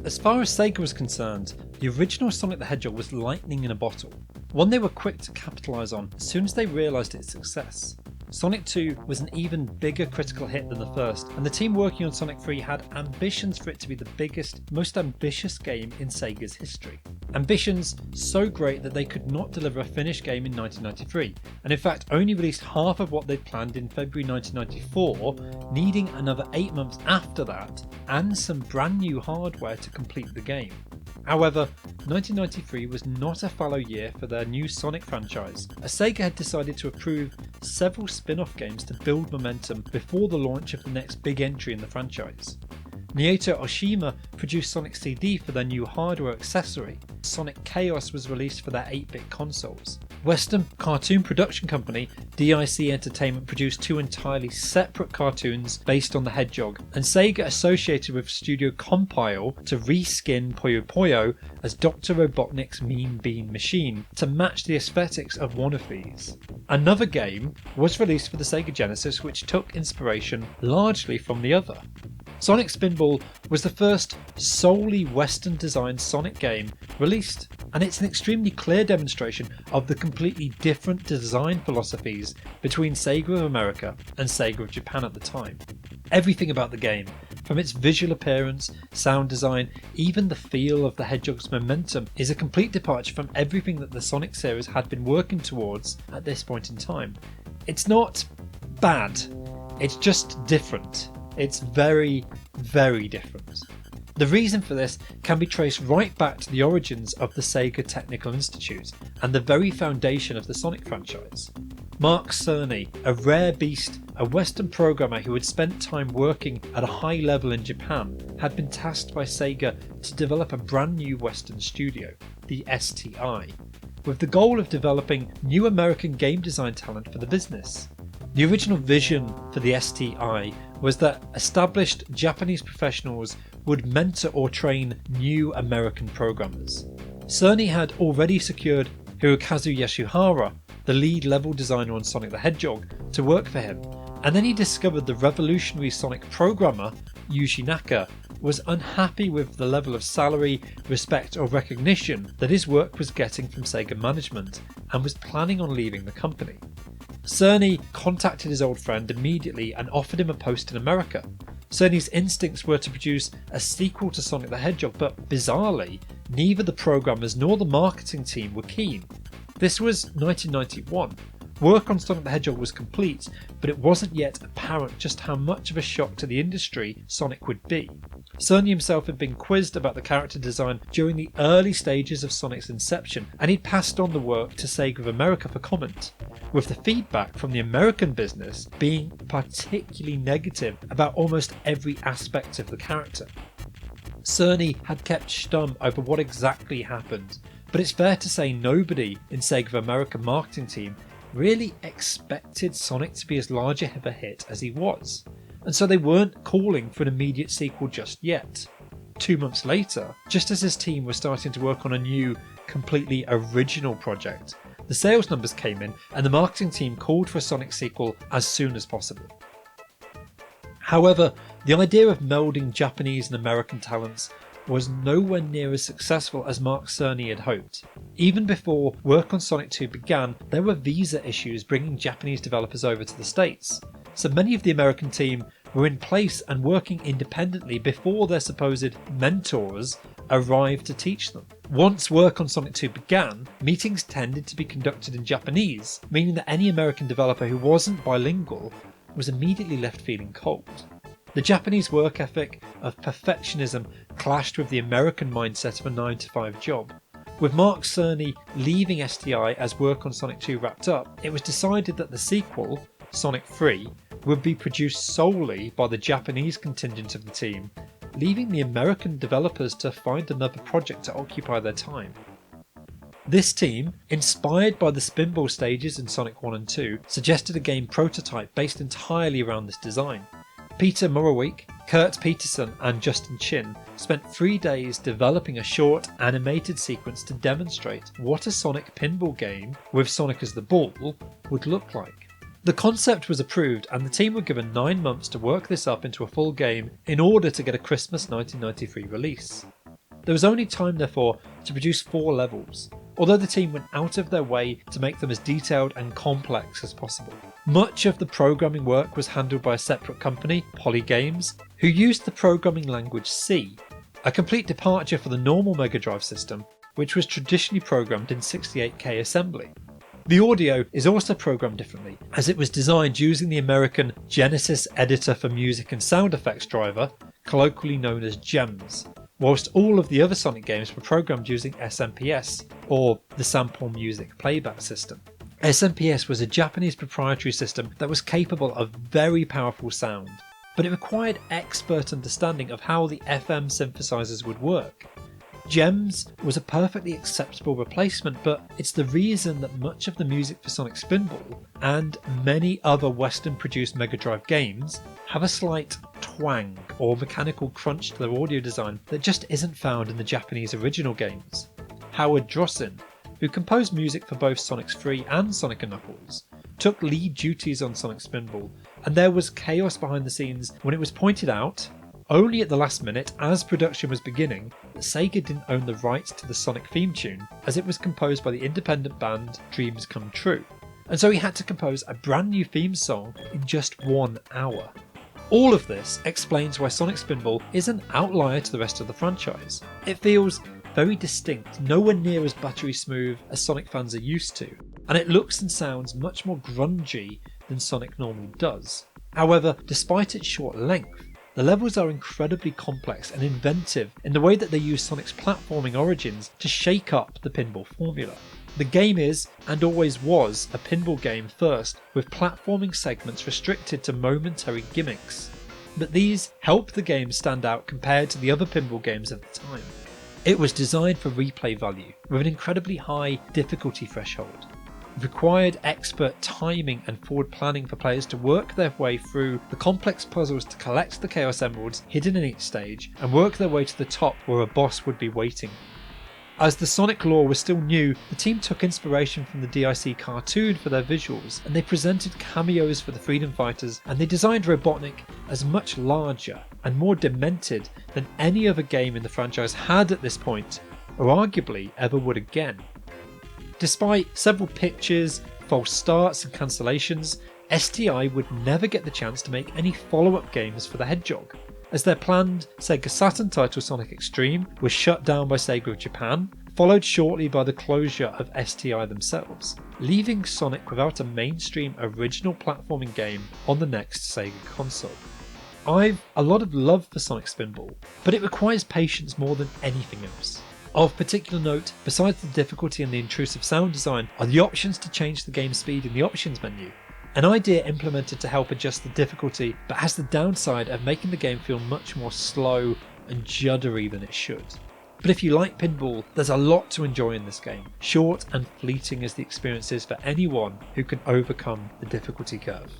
As far as Sega was concerned, the original Sonic the Hedgehog was lightning in a bottle, one they were quick to capitalise on as soon as they realised its success. Sonic 2 was an even bigger critical hit than the first, and the team working on Sonic 3 had ambitions for it to be the biggest, most ambitious game in Sega's history. Ambitions so great that they could not deliver a finished game in 1993, and in fact only released half of what they'd planned in February 1994, needing another 8 months after that, and some brand new hardware to complete the game. However, 1993 was not a fallow year for their new Sonic franchise, as Sega had decided to approve several spin-off games to build momentum before the launch of the next big entry in the franchise. Naoto Oshima produced Sonic CD for their new hardware accessory. Sonic Chaos was released for their 8-bit consoles. Western cartoon production company DIC Entertainment produced 2 entirely separate cartoons based on the Hedgehog, and Sega associated with Studio Compile to reskin Puyo Puyo as Dr. Robotnik's Mean Bean Machine to match the aesthetics of one of these. Another game was released for the Sega Genesis which took inspiration largely from the other. Sonic Spinball was the first solely Western designed Sonic game released, and it's an extremely clear demonstration of the completely different design philosophies between Sega of America and Sega of Japan at the time. Everything about the game, from its visual appearance, sound design, even the feel of the Hedgehog's momentum, is a complete departure from everything that the Sonic series had been working towards at this point in time. It's not bad, it's just different. It's very, very different. The reason for this can be traced right back to the origins of the Sega Technical Institute and the very foundation of the Sonic franchise. Mark Cerny, a rare beast, a Western programmer who had spent time working at a high level in Japan, had been tasked by Sega to develop a brand new Western studio, the STI, with the goal of developing new American game design talent for the business. The original vision for the STI was that established Japanese professionals would mentor or train new American programmers. Cerny had already secured Hirokazu Yasuhara, the lead level designer on Sonic the Hedgehog, to work for him, and then he discovered the revolutionary Sonic programmer, Yuji Naka, was unhappy with the level of salary, respect or recognition that his work was getting from Sega management and was planning on leaving the company. Cerny contacted his old friend immediately and offered him a post in America. Cerny's instincts were to produce a sequel to Sonic the Hedgehog, but bizarrely, neither the programmers nor the marketing team were keen. This was 1991. Work on Sonic the Hedgehog was complete, but it wasn't yet apparent just how much of a shock to the industry Sonic would be. Cerny himself had been quizzed about the character design during the early stages of Sonic's inception, and he'd passed on the work to Sega of America for comment, with the feedback from the American business being particularly negative about almost every aspect of the character. Cerny had kept stum over what exactly happened, but it's fair to say nobody in Sega of America marketing team really expected Sonic to be as large of a hit as he was, and so they weren't calling for an immediate sequel just yet. 2 months later, just as his team was starting to work on a new, completely original project, the sales numbers came in and the marketing team called for a Sonic sequel as soon as possible. However, the idea of melding Japanese and American talents was nowhere near as successful as Mark Cerny had hoped. Even before work on Sonic 2 began, there were visa issues bringing Japanese developers over to the States, so many of the American team were in place and working independently before their supposed mentors arrived to teach them. Once work on Sonic 2 began, meetings tended to be conducted in Japanese, meaning that any American developer who wasn't bilingual was immediately left feeling cold. The Japanese work ethic of perfectionism clashed with the American mindset of a 9-to-5 job. With Mark Cerny leaving STI as work on Sonic 2 wrapped up, it was decided that the sequel, Sonic 3, would be produced solely by the Japanese contingent of the team, leaving the American developers to find another project to occupy their time. This team, inspired by the Spinball stages in Sonic 1 and 2, suggested a game prototype based entirely around this design. Peter Moraweek, Kurt Peterson and Justin Chin spent 3 days developing a short animated sequence to demonstrate what a Sonic pinball game with Sonic as the ball would look like. The concept was approved and the team were given 9 months to work this up into a full game in order to get a Christmas 1993 release. There was only time, therefore, to produce 4 levels, although the team went out of their way to make them as detailed and complex as possible. Much of the programming work was handled by a separate company, Poly Games, who used the programming language C, a complete departure for the normal Mega Drive system, which was traditionally programmed in 68K assembly. The audio is also programmed differently, as it was designed using the American Genesis Editor for Music and Sound Effects driver, colloquially known as GEMS, whilst all of the other Sonic games were programmed using SMPS, or the Sample Music Playback System. SMPS was a Japanese proprietary system that was capable of very powerful sound, but it required expert understanding of how the FM synthesizers would work. GEMS was a perfectly acceptable replacement, but it's the reason that much of the music for Sonic Spinball and many other Western produced Mega Drive games have a slight twang or mechanical crunch to their audio design that just isn't found in the Japanese original games. Howard Drossin, who composed music for both Sonic 3 and Sonic & Knuckles, took lead duties on Sonic Spinball, and there was chaos behind the scenes when it was pointed out, only at the last minute as production was beginning, that Sega didn't own the rights to the Sonic theme tune, as it was composed by the independent band Dreams Come True, and so he had to compose a brand new theme song in just 1 hour. All of this explains why Sonic Spinball is an outlier to the rest of the franchise. It feels very distinct, nowhere near as buttery smooth as Sonic fans are used to, and it looks and sounds much more grungy than Sonic normally does. However, despite its short length, the levels are incredibly complex and inventive in the way that they use Sonic's platforming origins to shake up the pinball formula. The game is, and always was, a pinball game first, with platforming segments restricted to momentary gimmicks, but these help the game stand out compared to the other pinball games of the time. It was designed for replay value, with an incredibly high difficulty threshold. It required expert timing and forward planning for players to work their way through the complex puzzles to collect the Chaos Emeralds hidden in each stage and work their way to the top where a boss would be waiting. As the Sonic lore was still new, the team took inspiration from the DIC cartoon for their visuals, and they presented cameos for the Freedom Fighters, and they designed Robotnik as much larger and more demented than any other game in the franchise had at this point, or arguably ever would again. Despite several pitches, false starts and cancellations, STI would never get the chance to make any follow-up games for the Hedgehog, as their planned Sega Saturn title Sonic Extreme was shut down by Sega of Japan, followed shortly by the closure of STI themselves, leaving Sonic without a mainstream original platforming game on the next Sega console. I've a lot of love for Sonic Spinball, but it requires patience more than anything else. Of particular note, besides the difficulty and the intrusive sound design, are the options to change the game speed in the options menu. An idea implemented to help adjust the difficulty, but has the downside of making the game feel much more slow and juddery than it should. But if you like pinball, there's a lot to enjoy in this game, short and fleeting as the experience is for anyone who can overcome the difficulty curve.